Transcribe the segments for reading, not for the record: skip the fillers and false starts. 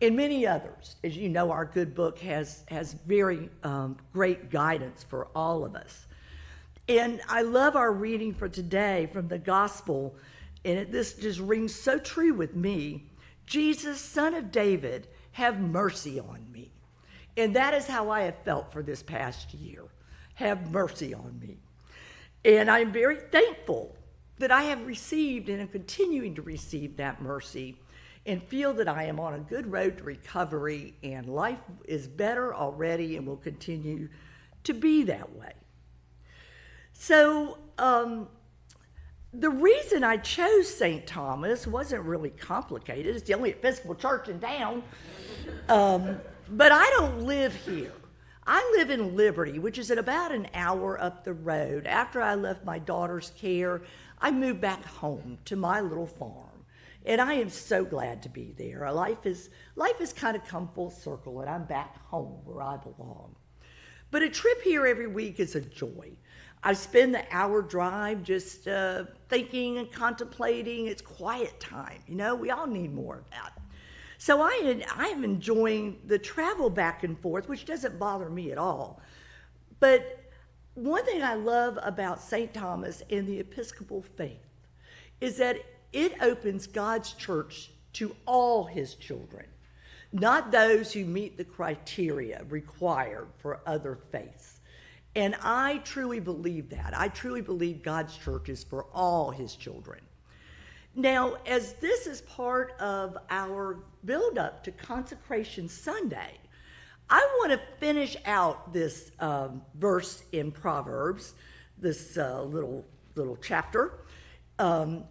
and many others. As you know, our good book has very great guidance for all of us. And I love our reading for today from the gospel, and this just rings so true with me. Jesus, Son of David, have mercy on me. And that is how I have felt for this past year. Have mercy on me. And I'm very thankful that I have received and am continuing to receive that mercy, and feel that I am on a good road to recovery, and life is better already and will continue to be that way. So the reason I chose St. Thomas wasn't really complicated. It's the only Episcopal church in town. But I don't live here. I live in Liberty, which is at about an hour up the road. After I left my daughter's care, I moved back home to my little farm. And I am so glad to be there. Life has kind of come full circle, and I'm back home where I belong. But a trip here every week is a joy. I spend the hour drive just thinking and contemplating. It's quiet time. You know, we all need more of that. So I am enjoying the travel back and forth, which doesn't bother me at all. But one thing I love about St. Thomas and the Episcopal faith is that it opens God's church to all his children, not those who meet the criteria required for other faiths. And I truly believe that. I truly believe God's church is for all his children. Now, as this is part of our build-up to Consecration Sunday, I want to finish out this verse in Proverbs, this little chapter,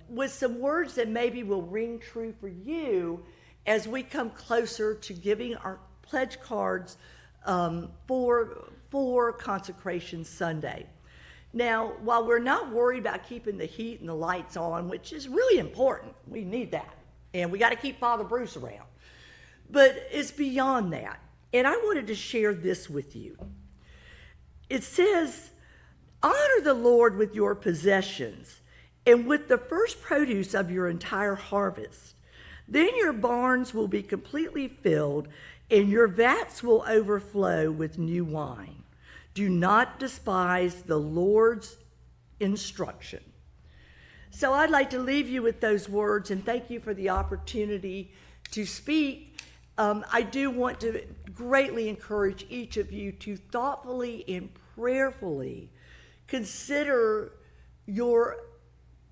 with some words that maybe will ring true for you as we come closer to giving our pledge cards for Consecration Sunday. Now, while we're not worried about keeping the heat and the lights on, which is really important, we need that, and we got to keep Father Bruce around, but it's beyond that. And I wanted to share this with you. It says, honor the Lord with your possessions and with the first produce of your entire harvest. Then your barns will be completely filled and your vats will overflow with new wine. Do not despise the Lord's instruction. So I'd like to leave you with those words, and thank you for the opportunity to speak. I do want to greatly encourage each of you to thoughtfully and prayerfully consider your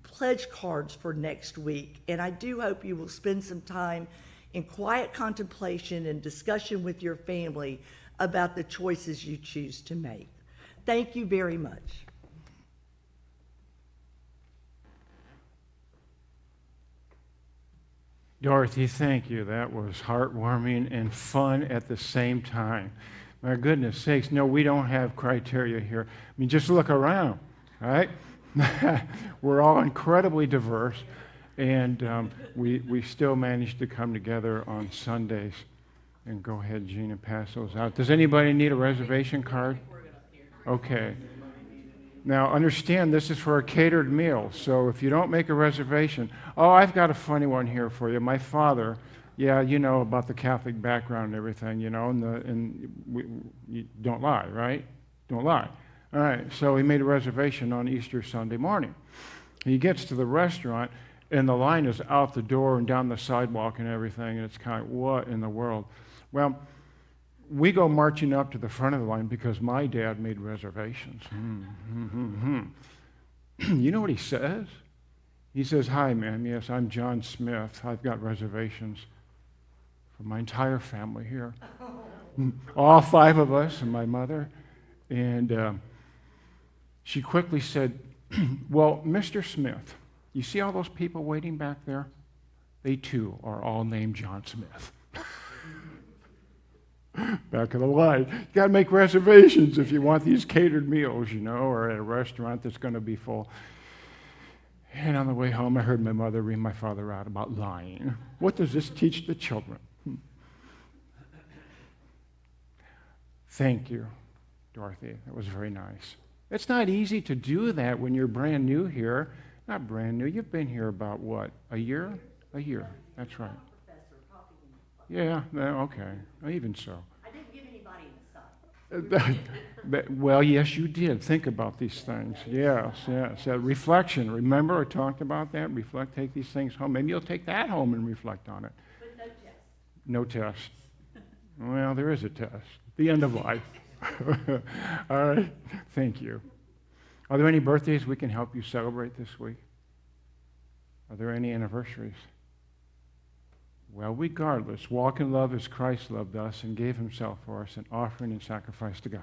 pledge cards for next week. And I do hope you will spend some time in quiet contemplation and discussion with your family about the choices you choose to make. Thank you very much. Dorothy, thank you. That was heartwarming and fun at the same time. My goodness sakes, no, we don't have criteria here. I mean, just look around, all right? We're all incredibly diverse, and we still manage to come together on Sundays. And go ahead, Gene, and pass those out. Does anybody need a reservation card? Okay. Now, understand this is for a catered meal, so if you don't make a reservation, I've got a funny one here for you. My father, yeah, you know about the Catholic background and everything, you know, you don't lie, right? Don't lie. All right, so he made a reservation on Easter Sunday morning. He gets to the restaurant, and the line is out the door and down the sidewalk and everything, and it's kind of, what in the world? Well, we go marching up to the front of the line because my dad made reservations. You know what he says? He says, hi, ma'am. Yes, I'm John Smith. I've got reservations for my entire family here. All 5 of us and my mother. And she quickly said, well, Mr. Smith, you see all those people waiting back there? They too are all named John Smith. Back of the line. You got to make reservations if you want these catered meals, you know, or at a restaurant that's going to be full. And on the way home, I heard my mother read my father out about lying. What does this teach the children? Thank you, Dorothy. That was very nice. It's not easy to do that when you're brand new here. Not brand new. You've been here about, what, a year? A year. That's right. Yeah, okay. Even so. I didn't give anybody an assignment. Well, yes, you did. Think about these things. Yes, yes. Reflection. Remember, I talked about that. Reflect, take these things home. Maybe you'll take that home and reflect on it. But no test. No test. Well, there is a test. The end of life. All right. Thank you. Are there any birthdays we can help you celebrate this week? Are there any anniversaries? Well, regardless, walk in love as Christ loved us and gave himself for us, an offering and sacrifice to God.